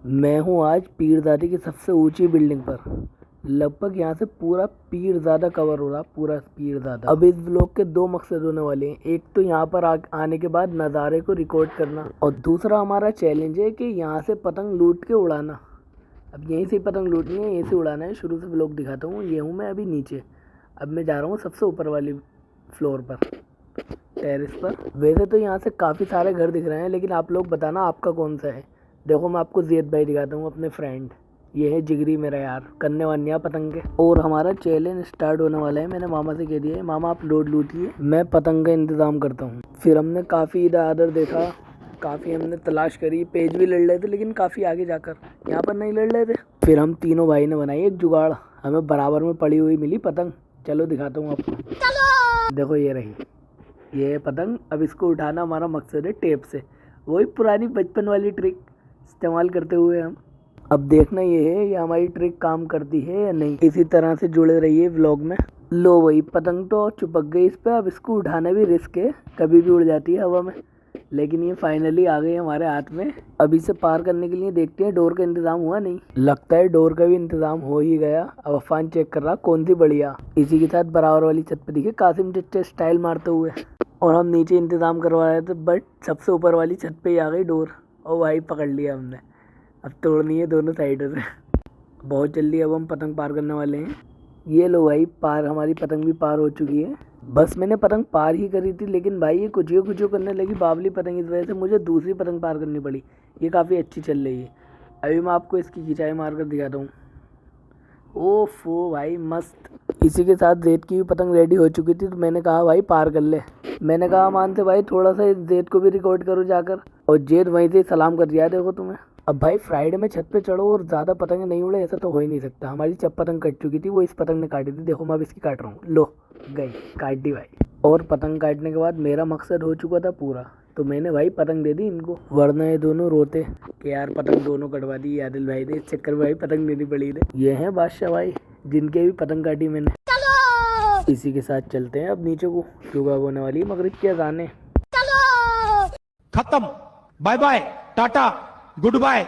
मैं हूँ आज पीरजादे की सबसे ऊंची बिल्डिंग पर। लगभग यहाँ से पूरा पीरजादा कवर हो रहा, पूरा पीरजादा। अब इस ब्लॉग के दो मकसद होने वाले हैं। एक तो यहाँ पर आने के बाद नज़ारे को रिकॉर्ड करना, और दूसरा हमारा चैलेंज है कि यहाँ से पतंग लूट के उड़ाना। अब यहीं से पतंग लूटनी है, यहीं से उड़ाना है। शुरू से ब्लॉग दिखाता हूँ। ये हूँ मैं अभी नीचे, अब मैं जा रहा हूँ सबसे ऊपर वाली फ्लोर पर, टेरेस पर। वैसे तो यहाँ से काफ़ी सारे घर दिख रहे हैं, लेकिन आप लोग बताना आपका कौन सा है। देखो मैं आपको ज़ैद भाई दिखाता हूँ, अपने फ्रेंड। ये है जिगरी मेरा यार, करने वानिया पतंग के। और हमारा चैलेंज स्टार्ट होने वाला है। मैंने मामा से कह दिया है, मामा आप लोड लूटिए, मैं पतंग का इंतज़ाम करता हूँ। फिर हमने काफ़ी इधर उधर देखा, काफ़ी हमने तलाश करी, पेज भी लड़ रहे थे, लेकिन काफ़ी आगे जाकर यहाँ पर नहीं लड़ रहे थे। फिर हम तीनों भाई ने बनाई एक जुगाड़, हमें बराबर में पड़ी हुई मिली पतंग। चलो दिखाता हूँ आपको। देखो ये रही, ये है पतंग। अब इसको उठाना हमारा मकसद है टेप से, वही पुरानी बचपन वाली ट्रिक इस्तेमाल करते हुए हम। अब देखना ये है, ये हमारी ट्रिक काम करती है या नहीं। इसी तरह से जुड़े रहिए व्लॉग में। लो वही पतंग तो चिपक गई इस पे। अब इसको उठाना भी रिस्क है, कभी भी उड़ जाती है हवा में, लेकिन ये फाइनली आ गई हमारे हाथ में। अब इसे पार करने के लिए देखते हैं डोर का इंतजाम हुआ नहीं। लगता है डोर का भी इंतजाम हो ही गया। अब अफान चेक कर रहा कौन सी बढ़िया। इसी के साथ बराबर वाली छत पे दिखे कासिम चच्चा स्टाइल मारते हुए, और हम नीचे इंतजाम करवा रहे थे, बट सबसे ऊपर वाली छत पे ही आ गई डोर, और वही पकड़ लिया हमने। अब तोड़नी है दोनों साइडों से। बहुत जल्दी अब हम पतंग पार करने वाले हैं। ये लो भाई पार, हमारी पतंग भी पार हो चुकी है। बस मैंने पतंग पार ही करी थी, लेकिन भाई ये कुछ करने लगी बावली पतंग। इस वजह से मुझे दूसरी पतंग पार करनी पड़ी। ये काफ़ी अच्छी चल रही है। अभी मैं आपको इसकी खिंचाई मार कर दिखाता हूँ। ओफो भाई मस्त। इसी के साथ ज़ैद की भी पतंग रेडी हो चुकी थी, तो मैंने कहा भाई पार कर ले। मैंने कहा मानते भाई थोड़ा सा ज़ैद को भी रिकॉर्ड करो जाकर, और ज़ैद वहीं से सलाम कर दिया। देखो तुम्हें। अब भाई फ्राइडे में छत पे चढ़ो और ज़्यादा पतंग नहीं उड़े, ऐसा तो हो ही नहीं सकता। हमारी जब पतंग कट चुकी थी, वो इस पतंग ने काटी थी। देखो मैं अब इसकी काट रहा हूँ। लो गई, काट दी भाई। और पतंग काटने के बाद मेरा मकसद हो चुका था पूरा, तो मैंने भाई पतंग दे दी इनको। वरना ये दोनों रोते कि यार पतंग दोनों कटवा दी आदिल भाई ने, इस चक्कर में भाई पतंग देनी पड़ी थी। ये हैं बादशाह भाई, जिनके भी पतंग काटी मैंने। इसी के साथ चलते हैं अब नीचे को, सुबह होने वाली है, मगरिब के अज़ानें। खत्म, bye bye, tata, good bye.